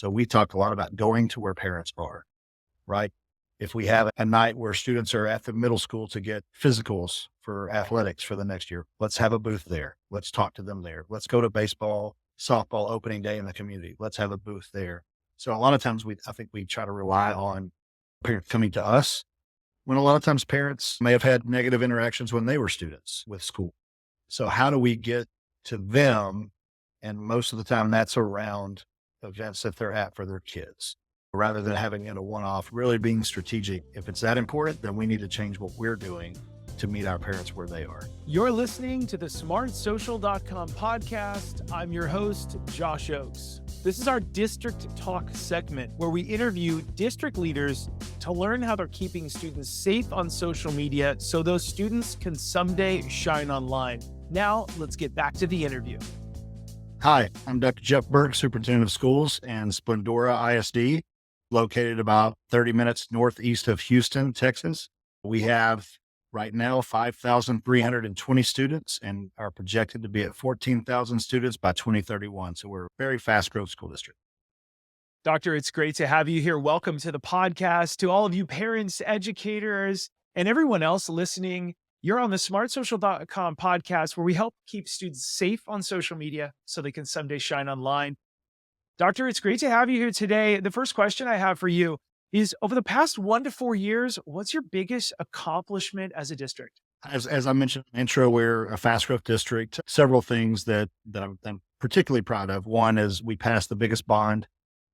So we talk a lot about going to where parents are, right? If we have a night where students are at the middle school to get physicals for athletics for the next year, let's have a booth there. Let's talk to them there. Let's go to baseball, softball opening day in the community. Let's have a booth there. So a lot of times I think we try to rely on parents coming to us when a lot of times parents may have had negative interactions when they were students with school. So how do we get to them? And most of the time that's around events that they're at for their kids, rather than having it a one-off, really being strategic. If it's that important, then we need to change what we're doing to meet our parents where they are. You're listening to the smartsocial.com podcast. I'm your host, Josh Oakes. This is our District Talk segment where we interview district leaders to learn how they're keeping students safe on social media so those students can someday shine online. Now, let's get back to the interview. Hi, I'm Dr. Jeff Burke, Superintendent of Schools and Splendora ISD, located about 30 minutes northeast of Houston, Texas. We have right now 5,320 students and are projected to be at 14,000 students by 2031. So we're a very fast growth school district. Doctor, it's great to have you here. Welcome to the podcast. To all of you parents, educators, and everyone else listening, you're on the smartsocial.com podcast where we help keep students safe on social media so they can someday shine online. Doctor, it's great to have you here today. The first question I have for you is, over the past 1 to 4 years, what's your biggest accomplishment as a district? As I mentioned in the intro, we're a fast growth district. Several things that I'm particularly proud of. One is we passed the biggest bond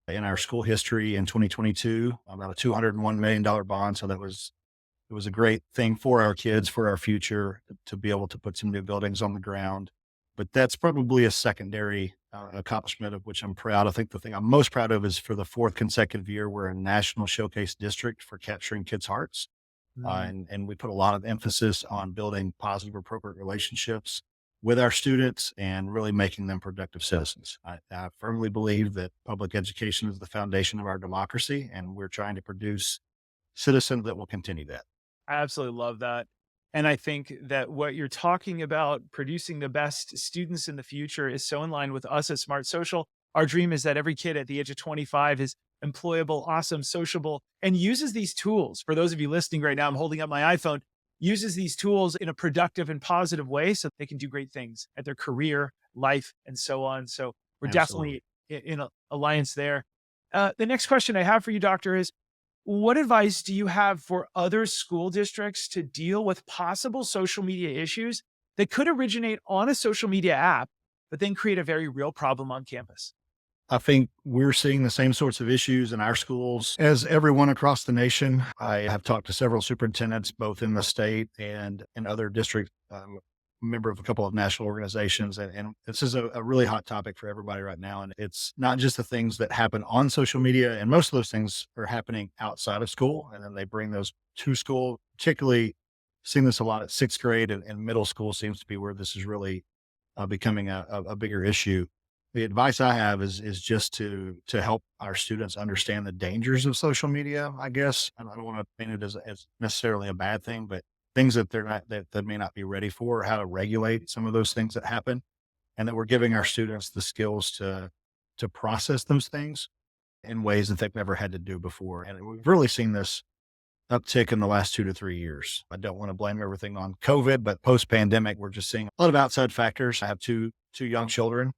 in our school history in 2022, about a $201 million bond. So it was a great thing for our kids, for our future, to be able to put some new buildings on the ground. But that's probably a secondary accomplishment of which I'm proud. I think the thing I'm most proud of is for the 4th consecutive year, we're a national showcase district for capturing kids' hearts. And we put a lot of emphasis on building positive, appropriate relationships with our students and really making them productive citizens. I firmly believe that public education is the foundation of our democracy, and we're trying to produce citizens that will continue that. I absolutely love that. And I think that what you're talking about, producing the best students in the future, is so in line with us at Smart Social. Our dream is that every kid at the age of 25 is employable, awesome, sociable, and uses these tools. For those of you listening right now, I'm holding up my iPhone, uses these tools in a productive and positive way so they can do great things at their career, life, and so on. So we're Absolutely. definitely in alliance there. The next question I have for you, Doctor, is, what advice do you have for other school districts to deal with possible social media issues that could originate on a social media app, but then create a very real problem on campus? I think we're seeing the same sorts of issues in our schools as everyone across the nation. I have talked to several superintendents, both in the state and in other districts. I'm a member of a couple of national organizations, and this is a really hot topic for everybody right now. And it's not just the things that happen on social media, and most of those things are happening outside of school, and then they bring those to school. Particularly seeing this a lot at 6th grade and middle school seems to be where this is really becoming a bigger issue. The advice I have is just to help our students understand the dangers of social media, I guess. I don't want to paint it as necessarily a bad thing, but things that they may not be ready for, how to regulate some of those things that happen, and that we're giving our students the skills to process those things in ways that they've never had to do before. And we've really seen this uptick in the last 2 to 3 years. I don't want to blame everything on COVID, but post-pandemic, we're just seeing a lot of outside factors. I have two young children,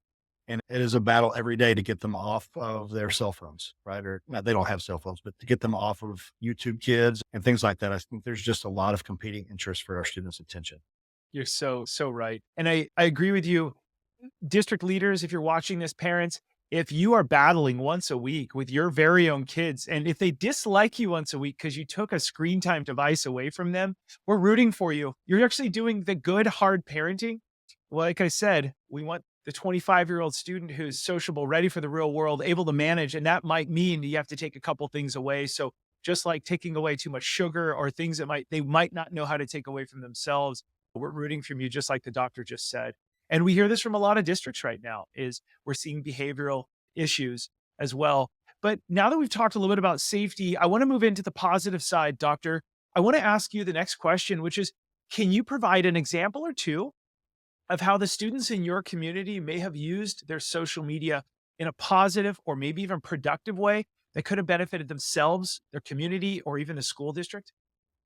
and it is a battle every day to get them off of their cell phones, right? Or they don't have cell phones, but to get them off of YouTube Kids and things like that. I think there's just a lot of competing interests for our students' attention. You're so right. And I agree with you. District leaders, if you're watching this, parents, if you are battling once a week with your very own kids, and if they dislike you once a week because you took a screen time device away from them, we're rooting for you. You're actually doing the good, hard parenting. Like I said, we want the 25-year-old student who's sociable, ready for the real world, able to manage. And that might mean you have to take a couple things away. So just like taking away too much sugar or things that they might not know how to take away from themselves, we're rooting for you, just like the doctor just said. And we hear this from a lot of districts right now, is we're seeing behavioral issues as well. But now that we've talked a little bit about safety, I want to move into the positive side, Doctor. I want to ask you the next question, which is, can you provide an example or two of how the students in your community may have used their social media in a positive or maybe even productive way that could have benefited themselves, their community, or even the school district?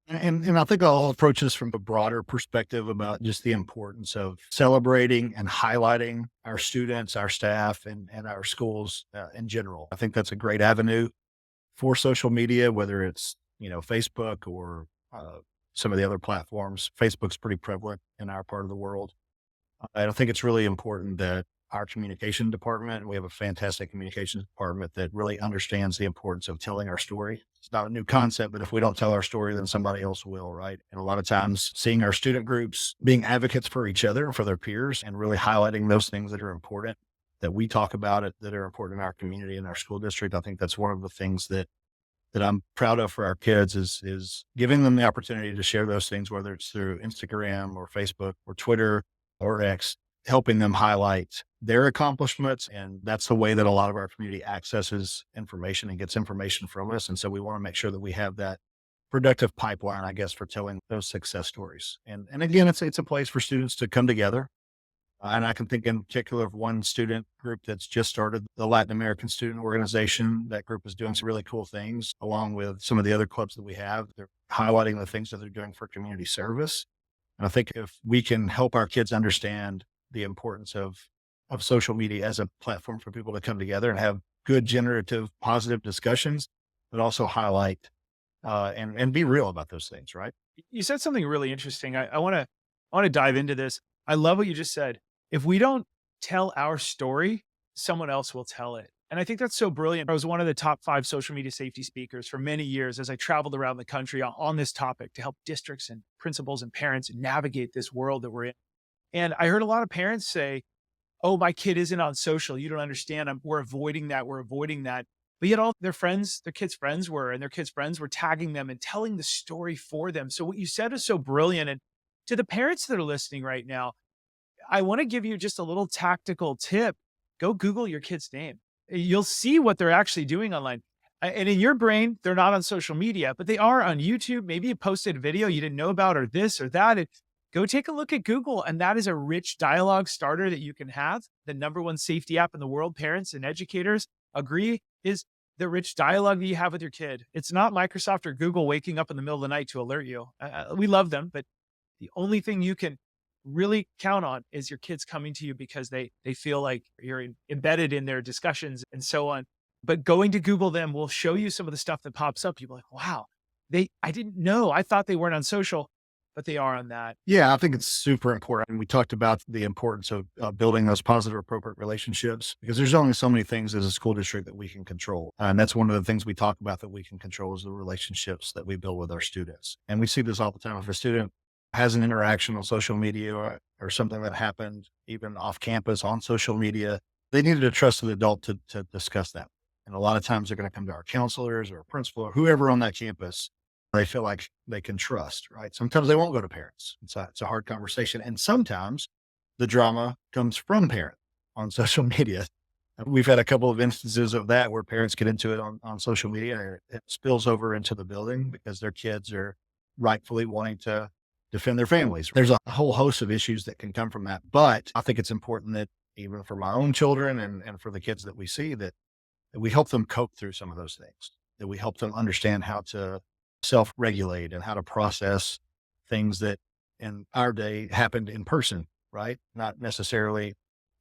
And I think I'll approach this from a broader perspective about just the importance of celebrating and highlighting our students, our staff, and our schools in general. I think that's a great avenue for social media, whether it's, Facebook or some of the other platforms. Facebook's pretty prevalent in our part of the world. I don't think it's really important that our communication department, we have a fantastic communications department that really understands the importance of telling our story. It's not a new concept, but if we don't tell our story, then somebody else will, right? And a lot of times seeing our student groups being advocates for each other and for their peers and really highlighting those things that are important that we talk about it, that are important in our community and our school district. I think that's one of the things that I'm proud of for our kids is giving them the opportunity to share those things, whether it's through Instagram or Facebook or Twitter or X, helping them highlight their accomplishments. And that's the way that a lot of our community accesses information and gets information from us. And so we want to make sure that we have that productive pipeline, I guess, for telling those success stories. And again, it's a place for students to come together. And I can think in particular of one student group that's just started, the Latin American Student Organization. That group is doing some really cool things along with some of the other clubs that we have. They're highlighting the things that they're doing for community service. And I think if we can help our kids understand the importance of social media as a platform for people to come together and have good, generative, positive discussions, but also highlight and be real about those things, right? You said something really interesting. I want to dive into this. I love what you just said. If we don't tell our story, someone else will tell it. And I think that's so brilliant. I was one of the top 5 social media safety speakers for many years as I traveled around the country on this topic to help districts and principals and parents navigate this world that we're in. And I heard a lot of parents say, "Oh, my kid isn't on social. You don't understand. We're avoiding that. We're avoiding that." But yet all their friends, their kids' friends were, and their kids' friends were tagging them and telling the story for them. So what you said is so brilliant. And to the parents that are listening right now, I want to give you just a little tactical tip. Go Google your kid's name. You'll see what they're actually doing online. And in your brain, they're not on social media, but they are on YouTube. Maybe you posted a video you didn't know about or this or that. Go take a look at Google. And that is a rich dialogue starter that you can have. The number one safety app in the world, parents and educators agree, is the rich dialogue that you have with your kid. It's not Microsoft or Google waking up in the middle of the night to alert you. We love them, but the only thing you can really count on is your kids coming to you because they feel like you're embedded in their discussions and so on. But going to Google them will show you some of the stuff that pops up. You'll be like, wow, I didn't know. I thought they weren't on social, but they are on that. Yeah, I think it's super important. And we talked about the importance of building those positive, appropriate relationships because there's only so many things as a school district that we can control. And that's one of the things we talk about that we can control is the relationships that we build with our students. And we see this all the time. If a student has an interaction on social media or something that happened even off campus on social media, they needed a trusted adult to discuss that. And a lot of times they're going to come to our counselors or a principal or whoever on that campus they feel like they can trust, right? Sometimes they won't go to parents. It's a hard conversation. And sometimes the drama comes from parents on social media. We've had a couple of instances of that where parents get into it on social media and it spills over into the building because their kids are rightfully wanting to defend their families. There's a whole host of issues that can come from that. But I think it's important that even for my own children and for the kids that we see that we help them cope through some of those things, that we help them understand how to self-regulate and how to process things that in our day happened in person, right? Not necessarily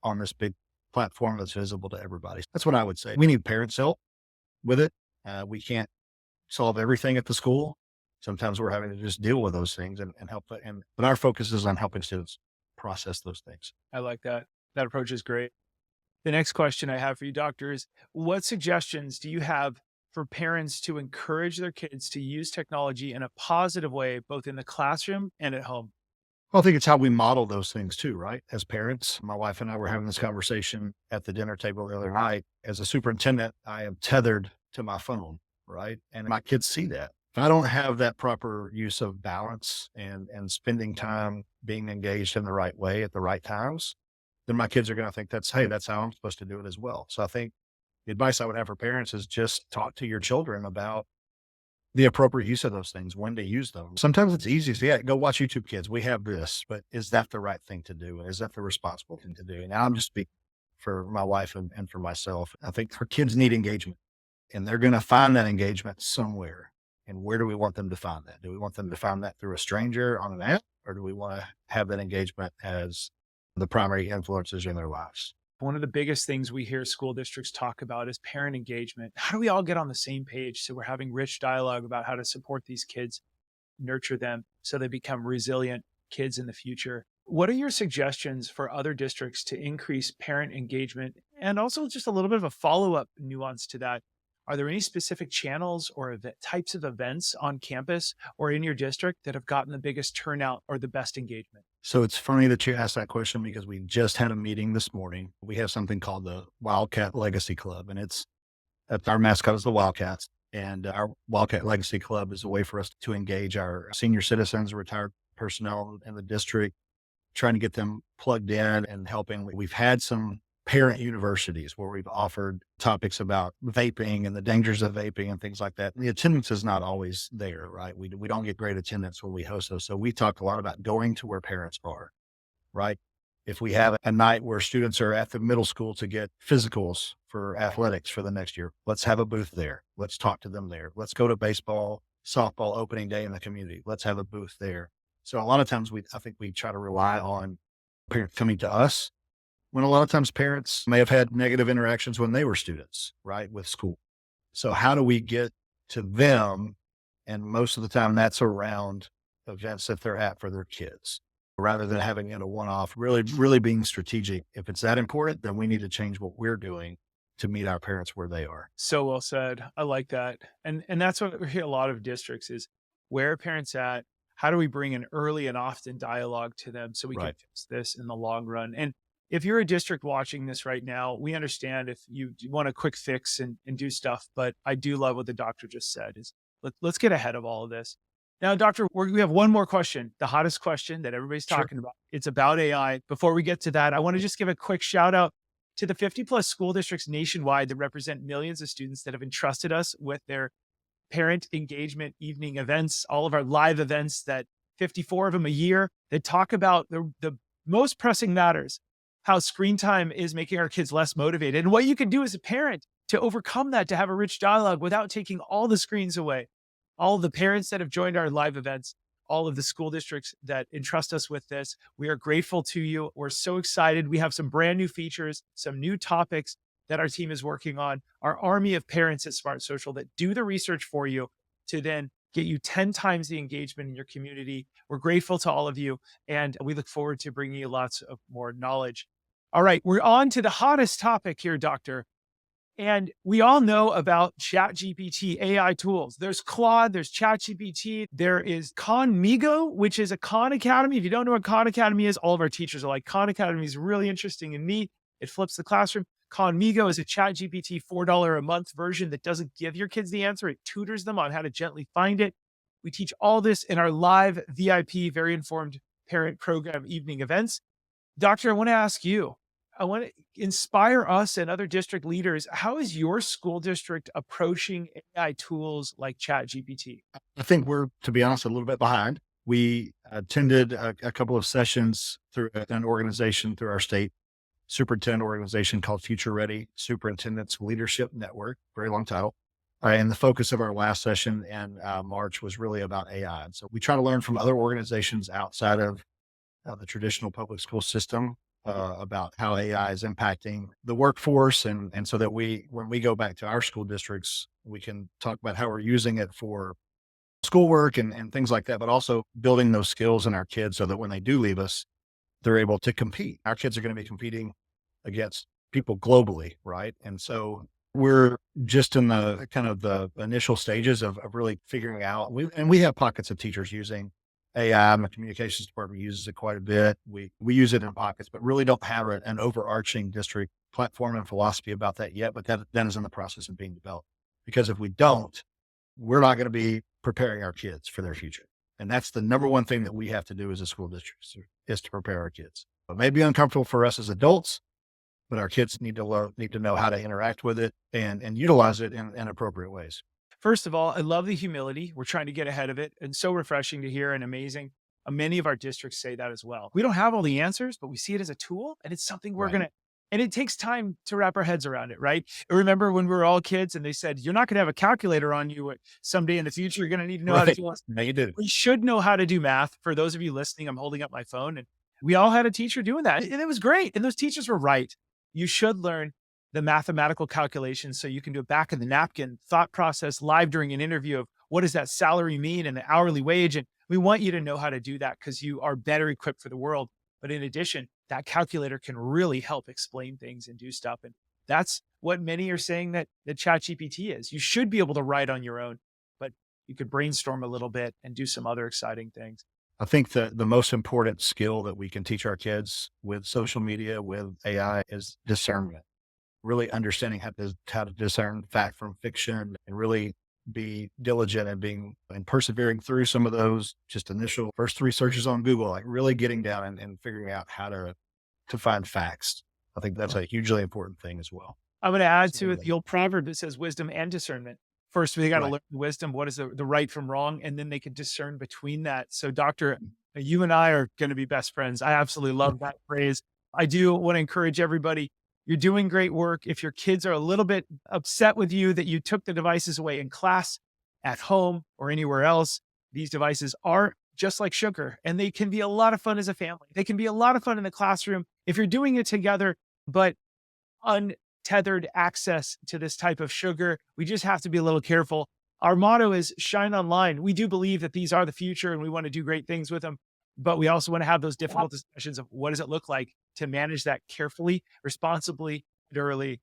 on this big platform that's visible to everybody. That's what I would say. We need parents' help with it. We can't solve everything at the school. Sometimes we're having to just deal with those things and help. But our focus is on helping students process those things. I like that. That approach is great. The next question I have for you, Doctor, is what suggestions do you have for parents to encourage their kids to use technology in a positive way, both in the classroom and at home? Well, I think it's how we model those things too, right? As parents, my wife and I were having this conversation at the dinner table the other night. As a superintendent, I am tethered to my phone, right? And my kids see that. If I don't have that proper use of balance and spending time being engaged in the right way at the right times, then my kids are going to think that's how I'm supposed to do it as well. So I think the advice I would have for parents is just talk to your children about the appropriate use of those things, when to use them. Sometimes it's easy to say, yeah, go watch YouTube Kids. We have this, but is that the right thing to do? And is that the responsible thing to do? And I'm just speaking for my wife and for myself. I think our kids need engagement, and they're going to find that engagement somewhere. And where do we want them to find that? Do we want them to find that through a stranger on an app, or do we want to have that engagement as the primary influences in their lives? One of the biggest things we hear school districts talk about is parent engagement. How do we all get on the same page so we're having rich dialogue about how to support these kids, nurture them so they become resilient kids in the future? What are your suggestions for other districts to increase parent engagement? And also just a little bit of a follow-up nuance to that. Are there any specific channels or types of events on campus or in your district that have gotten the biggest turnout or the best engagement? So it's funny that you asked that question because we just had a meeting this morning. We have something called the Wildcat Legacy Club, and that's our mascot is the Wildcats. And our Wildcat Legacy Club is a way for us to engage our senior citizens, retired personnel in the district, trying to get them plugged in and helping. We've had some parent universities where we've offered topics about vaping and the dangers of vaping and things like that. And the attendance is not always there, right? We don't get great attendance when we host those. So we talk a lot about going to where parents are, right? If we have a night where students are at the middle school to get physicals for athletics for the next year, let's have a booth there. Let's talk to them there. Let's go to baseball, softball opening day in the community. Let's have a booth there. So a lot of times I think we try to rely on parents coming to us when a lot of times parents may have had negative interactions when they were students, right, with school. So how do we get to them? And most of the time that's around events that they're at for their kids, rather than having it a one-off, really being strategic. If it's that important, then we need to change what we're doing to meet our parents where they are. So well said. I like that. And that's what we hear a lot of districts is where are parents at? How do we bring an early and often dialogue to them so we can Right. fix this in the long run? And if you're a district watching this right now, we understand if you want a quick fix and do stuff, but I do love what the doctor just said is let's get ahead of all of this. Now, doctor, we have one more question, the hottest question that everybody's Sure. talking about. It's about AI. Before we get to that, I want to just give a quick shout out to the 50 plus school districts nationwide that represent millions of students that have entrusted us with their parent engagement evening events, all of our live events, that 54 of them a year, that talk about the most pressing matters, how screen time is making our kids less motivated and what you can do as a parent to overcome that, to have a rich dialogue without taking all the screens away. All of the parents that have joined our live events, all of the school districts that entrust us with this, we are grateful to you. We're so excited. We have some brand new features, some new topics that our team is working on, our army of parents at Smart Social that do the research for you to then get you 10 times the engagement in your community. We're grateful to all of you, and we look forward to bringing you lots of more knowledge. All right, we're on to the hottest topic here, Doctor. And we all know about ChatGPT AI tools. There's Claude, there's ChatGPT, there is Conmigo, which is a Khan Academy. If you don't know what Khan Academy is, all of our teachers are like, Khan Academy is really interesting and neat. It flips the classroom. Conmigo is a ChatGPT $4 a month version that doesn't give your kids the answer. It tutors them on how to gently find it. We teach all this in our live VIP, very informed parent program evening events. Doctor, I want to ask you, I want to inspire us and other district leaders. How is your school district approaching AI tools like ChatGPT? I think we're, to be honest, a little bit behind. We attended a couple of sessions through an organization through our state superintendent organization called Future Ready Superintendents Leadership Network, very long title. And the focus of our last session in March was really about AI. And so we try to learn from other organizations outside of the traditional public school system about how AI is impacting the workforce. And so that when we go back to our school districts, we can talk about how we're using it for schoolwork and things like that, but also building those skills in our kids so that when they do leave us, they're able to compete. Our kids are going to be competing against people globally, right? And so we're just in the kind of the initial stages of really figuring out. We have pockets of teachers using AI. My communications department uses it quite a bit. We use it in pockets, but really don't have an overarching district platform and philosophy about that yet. But that is in the process of being developed. Because if we don't, we're not going to be preparing our kids for their future. And that's the number one thing that we have to do as a school district is to prepare our kids. It may be uncomfortable for us as adults, but our kids need to know how to interact with it and utilize it in appropriate ways. First of all, I love the humility. We're trying to get ahead of it. And so refreshing to hear and amazing. Many of our districts say that as well. We don't have all the answers, but we see it as a tool and it's something we're Right. going to And it takes time to wrap our heads around it, right? Remember when we were all kids and they said, you're not going to have a calculator on you someday in the future. You're going to need to know how to Right. do it. No, you did. We should know how to do math. For those of you listening, I'm holding up my phone and we all had a teacher doing that. And it was great. And those teachers were right. You should learn the mathematical calculations so you can do it back in the napkin, thought process live during an interview of what does that salary mean and the hourly wage. And we want you to know how to do that because you are better equipped for the world. But in addition, that calculator can really help explain things and do stuff. And that's what many are saying that ChatGPT is. You should be able to write on your own, but you could brainstorm a little bit and do some other exciting things. I think the most important skill that we can teach our kids with social media, with AI, is discernment. Really understanding how to discern fact from fiction and really be diligent and persevering through some of those just initial first 3 searches on Google, like really getting down and figuring out how to find facts. I think that's a hugely important thing as well. I'm going to add to it the old proverb that says wisdom and discernment. First, they got to Right. learn wisdom. What is the right from wrong? And then they can discern between that. So Doctor, you and I are going to be best friends. I absolutely love that phrase. I do want to encourage everybody. You're doing great work. If your kids are a little bit upset with you that you took the devices away in class, at home, or anywhere else, these devices are just like sugar and they can be a lot of fun as a family. They can be a lot of fun in the classroom if you're doing it together, but untethered access to this type of sugar. We just have to be a little careful. Our motto is shine online. We do believe that these are the future and we want to do great things with them, but we also want to have those difficult discussions of what does it look like to manage that carefully, responsibly, and early.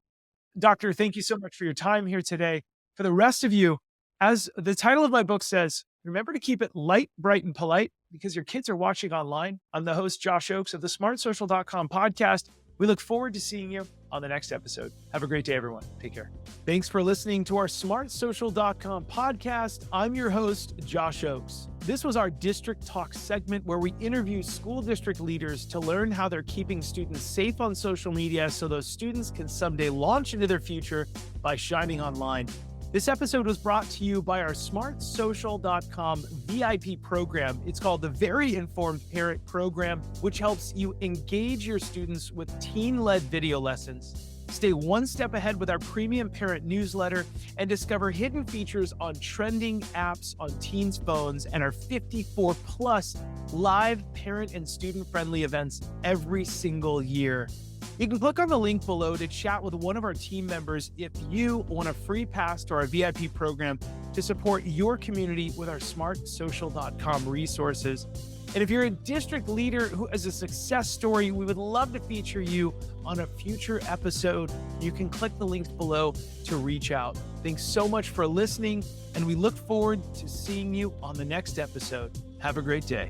Doctor, thank you so much for your time here today. For the rest of you, as the title of my book says, remember to keep it light, bright, and polite because your kids are watching online. I'm the host, Josh Oakes of the smartsocial.com podcast. We look forward to seeing you on the next episode. Have a great day, everyone. Take care. Thanks for listening to our smartsocial.com podcast. I'm your host, Josh Oakes. This was our District Talk segment where we interview school district leaders to learn how they're keeping students safe on social media so those students can someday launch into their future by shining online. This episode was brought to you by our smartsocial.com VIP program. It's called the Very Informed Parent Program, which helps you engage your students with teen-led video lessons. Stay one step ahead with our premium parent newsletter and discover hidden features on trending apps on teens' phones and our 54 plus live parent and student-friendly events every single year. You can click on the link below to chat with one of our team members if you want a free pass to our VIP program to support your community with our smartsocial.com resources. And if you're a district leader who has a success story, we would love to feature you on a future episode. You can click the links below to reach out. Thanks so much for listening, and we look forward to seeing you on the next episode. Have a great day.